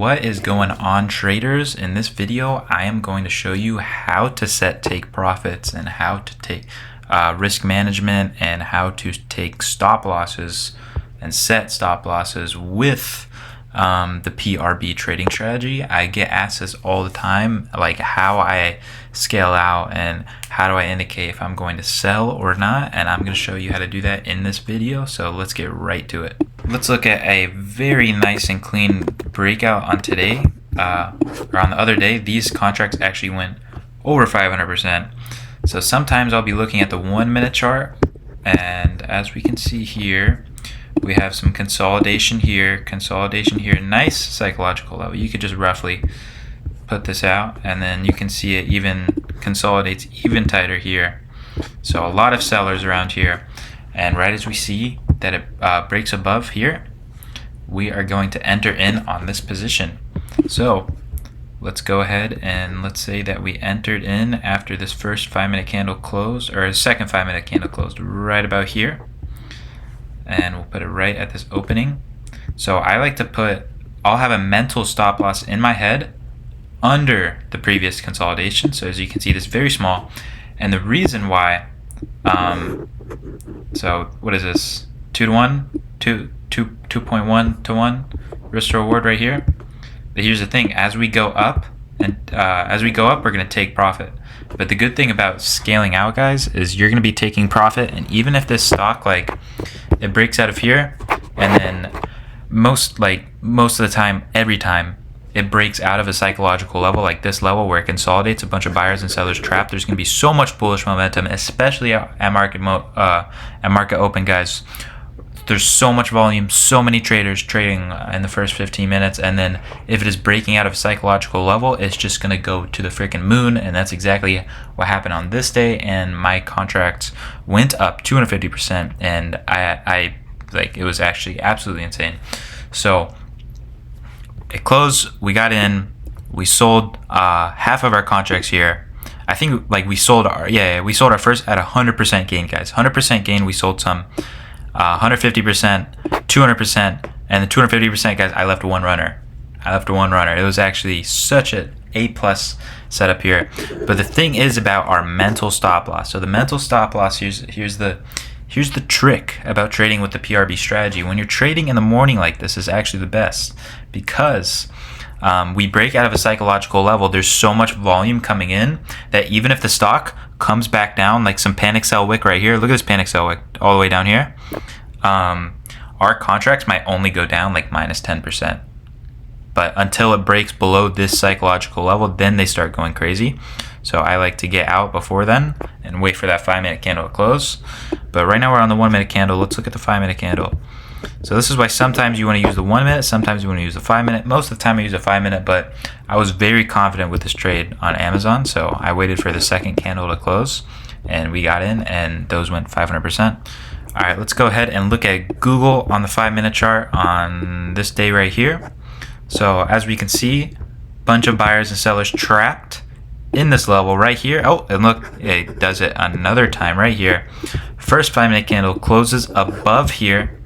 What is going on, traders? In this video I am going to show you how to set take profits and how to take risk management and how to take stop losses and set stop losses with the PRB trading strategy. I get asked this all the time, like how I scale out and how do I indicate if I'm going to sell or not, and I'm going to show you how to do that in this video. So let's get right to it. Let's look at a very nice and clean breakout on today, or on the other day. These contracts actually went over 500%. So sometimes I'll be looking at the 1 minute chart, and as we can see here, we have some consolidation here, nice psychological level. You could just roughly put this out, and then you can see it even consolidates even tighter here. So a lot of sellers around here, and right as we see that it breaks above here, we are going to enter in on this position. So let's go ahead and let's say that we entered in after this first 5 minute candle closed, or second 5 minute candle closed right about here, and we'll put it right at this opening. So I like to I'll have a mental stop loss in my head under the previous consolidation. So as you can see, this is very small, and the reason why, so what is this, 2 to 1, 2.1 to 1 risk to reward right here. But here's the thing, as we go up, and we're going to take profit. But the good thing about scaling out, guys, is you're going to be taking profit, and even if this stock, like, it breaks out of here, and then most of the time, every time it breaks out of a psychological level like this level where it consolidates, a bunch of buyers and sellers trapped, there's going to be so much bullish momentum, especially at market open, guys. There's so much volume, so many traders trading in the first 15 minutes, and then if it is breaking out of a psychological level, it's just going to go to the freaking moon, and that's exactly what happened on this day. And my contracts went up 250%, and I it was actually absolutely insane. So it closed, we got in, we sold half of our contracts here. I think we sold we sold our first at 100% gain, guys. 100% gain. We sold some 150%, 200%, and the 250%, guys, I left one runner. It was actually such an A+ setup here. But the thing is about our mental stop loss. So the mental stop loss, here's the trick about trading with the PRB strategy. When you're trading in the morning like this is actually the best, because we break out of a psychological level. There's so much volume coming in that even if the stock comes back down, like some panic sell wick right here, look at this panic sell wick all the way down here, our contracts might only go down like minus 10%. But until it breaks below this psychological level, then they start going crazy. So I like to get out before then and wait for that 5 minute candle to close. But right now we're on the 1 minute candle. Let's look at the 5 minute candle. So this is why sometimes you want to use the 1 minute, sometimes you want to use the 5 minute. Most of the time I use a 5 minute, but I was very confident with this trade on Amazon, so I waited for the second candle to close, and we got in, and those went 500%. All right, let's go ahead and look at Google on the 5 minute chart on this day right here. So as we can see, bunch of buyers and sellers trapped in this level right here. Oh, and look, it does it another time right here. First 5 minute candle closes above here.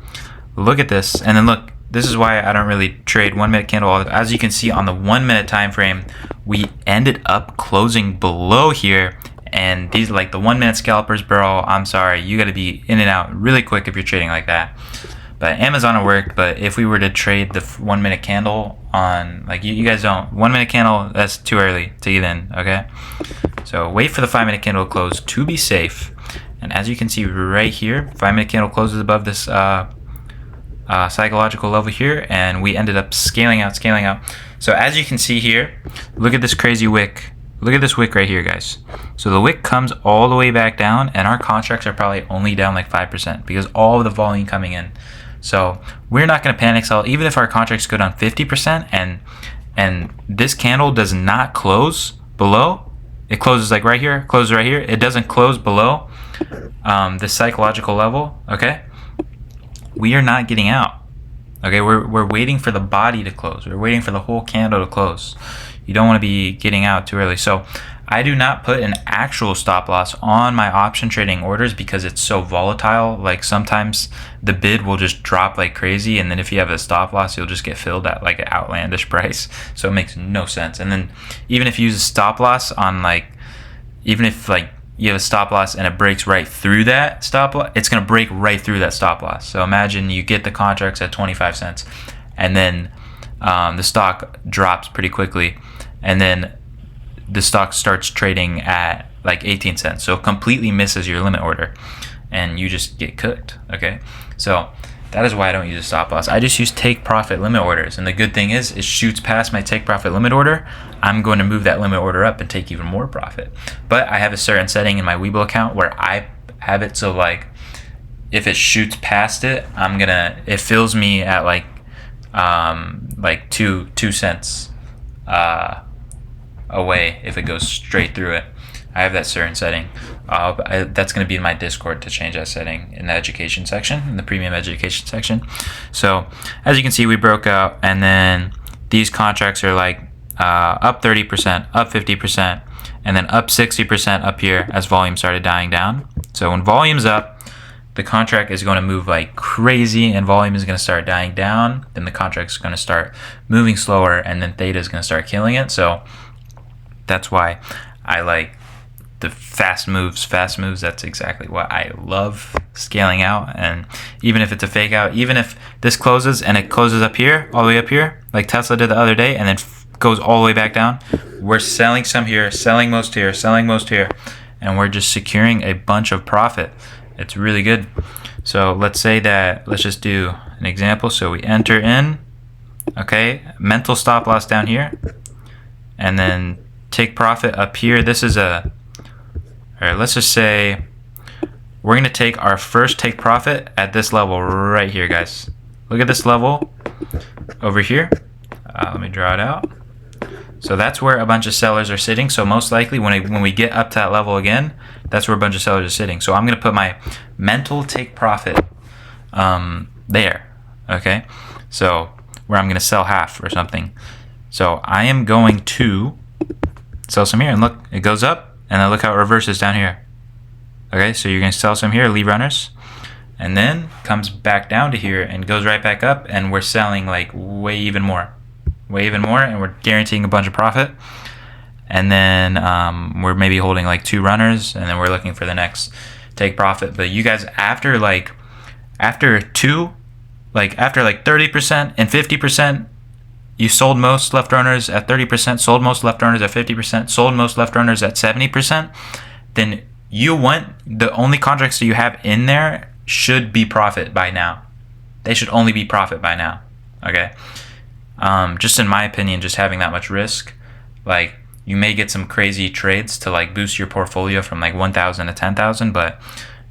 Look at this, and then look, this is why I don't really trade 1 minute candle. As you can see on the 1 minute time frame, we ended up closing below here, and these, like the 1 minute scalpers, bro, I'm sorry, you got to be in and out really quick if you're trading like that. But Amazon will work. But if we were to trade the 1 minute candle on, like, you guys don't, 1 minute candle, that's too early to get in, okay? So wait for the 5 minute candle to close to be safe. And as you can see right here, 5 minute candle closes above this psychological level here, and we ended up scaling out. So as you can see here, look at this crazy wick. Look at this wick right here, guys. So the wick comes all the way back down, and our contracts are probably only down like 5% because all of the volume coming in. So we're not going to panic sell even if our contracts go down 50%, and this candle does not close below. It closes like right here, closes right here. It doesn't close below the psychological level, okay? We are not getting out. Okay, we're waiting for the body to close. We're waiting for the whole candle to close. You don't want to be getting out too early. So I do not put an actual stop loss on my option trading orders because it's so volatile. Like sometimes the bid will just drop like crazy, and then if you have a stop loss, you'll just get filled at like an outlandish price. So it makes no sense. And then even if you use a stop loss on like, even if like you have a stop loss and it breaks right through that stop loss, it's going to break right through that stop loss. So imagine you get the contracts at 25 cents and then the stock drops pretty quickly, and then the stock starts trading at like 18 cents. So it completely misses your limit order and you just get cooked. Okay. So that is why I don't use a stop loss. I just use take profit limit orders. And the good thing is it shoots past my take profit limit order. I'm going to move that limit order up and take even more profit. But I have a certain setting in my Webull account where I have it so like if it shoots past it, it fills me at like 2 cents away if it goes straight through it. I have that certain setting. That's going to be in my Discord to change that setting in the education section, in the premium education section. So as you can see, we broke out, and then these contracts are like up 30%, up 50%, and then up 60% up here as volume started dying down. So when volume's up, the contract is going to move like crazy and volume is going to start dying down. Then the contract is going to start moving slower, and then theta is going to start killing it. So that's why I like the fast moves. That's exactly what I love, scaling out. And even if it's a fake out, even if this closes and it closes up here, all the way up here, like Tesla did the other day, and then goes all the way back down, we're selling some here, selling most here, and we're just securing a bunch of profit. It's really good. So let's just do an example. So we enter in, okay, mental stop loss down here, and then take profit up here. This is all right, let's just say we're going to take our first take profit at this level right here, guys. Look at this level over here. Let me draw it out. So that's where a bunch of sellers are sitting. So most likely when we get up to that level again, that's where a bunch of sellers are sitting. So I'm going to put my mental take profit there, okay? So where I'm going to sell half or something. So I am going to sell some here, and look, it goes up, and then look how it reverses down here. Okay, so you're going to sell some here, leave runners, and then comes back down to here and goes right back up, and we're selling like way even more, and we're guaranteeing a bunch of profit. And then we're maybe holding like 2 runners, and then we're looking for the next take profit. But you guys, after 30% and 50%, you sold most left runners at 30%, sold most left runners at 50%, sold most left runners at 70%, then the only contracts that you have in there should be profit by now. They should only be profit by now, okay? Just in my opinion, just having that much risk, like you may get some crazy trades to like boost your portfolio from like 1,000 to 10,000, but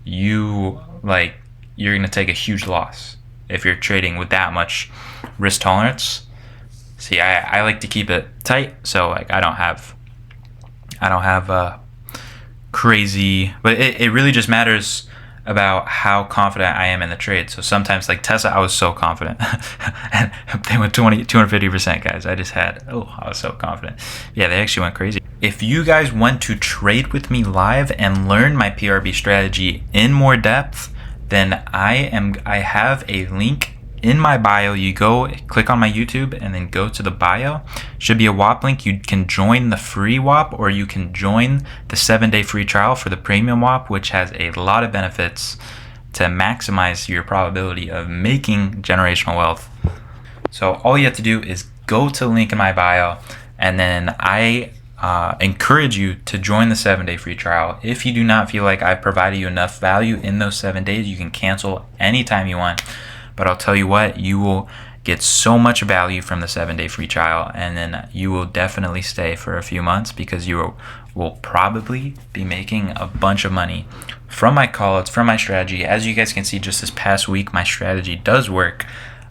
you're going to take a huge loss if you're trading with that much risk tolerance. See, I like to keep it tight, so like I don't have crazy, but it really just matters about how confident I am in the trade. So sometimes like Tesla, I was so confident and they went 250%, guys. I was so confident. Yeah, they actually went crazy. If you guys want to trade with me live and learn my PRB strategy in more depth, then I have a link in my bio. You go click on my YouTube and then go to the bio. Should be a WAP link. You can join the free WAP, or you can join the 7-day free trial for the premium WAP, which has a lot of benefits to maximize your probability of making generational wealth. So all you have to do is go to the link in my bio, and then I encourage you to join the 7-day free trial. If you do not feel like I've provided you enough value in those 7 days, you can cancel anytime you want. But I'll tell you what, you will get so much value from the 7-day free trial, and then you will definitely stay for a few months because you will probably be making a bunch of money from my callouts, from my strategy. As you guys can see, just this past week, my strategy does work.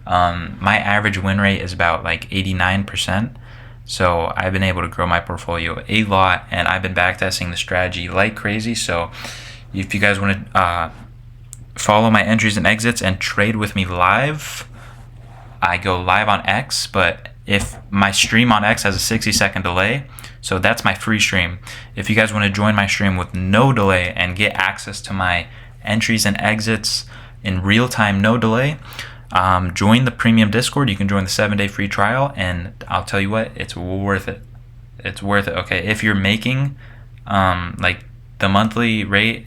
My average win rate is about like 89%. So I've been able to grow my portfolio a lot, and I've been backtesting the strategy like crazy. So if you guys want to follow my entries and exits and trade with me live, I go live on X, but if my stream on X has a 60-second delay, so that's my free stream. If you guys want to join my stream with no delay and get access to my entries and exits in real time, no delay, join the premium Discord. You can join the 7-day free trial, and I'll tell you what, it's worth it. It's worth it. Okay, if you're making like the monthly rate,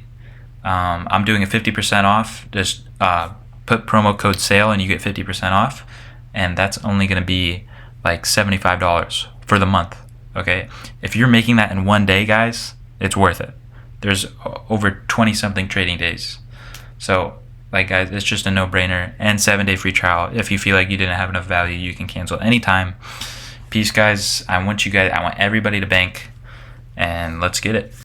I'm doing a 50% off. Just put promo code SALE and you get 50% off, and that's only going to be like $75 for the month. Okay, if you're making that in one day, guys, it's worth it. There's over 20 something trading days, so like, guys, it's just a no-brainer. And 7-day free trial. If you feel like you didn't have enough value, you can cancel anytime. Peace, guys. I want everybody to bank, and let's get it.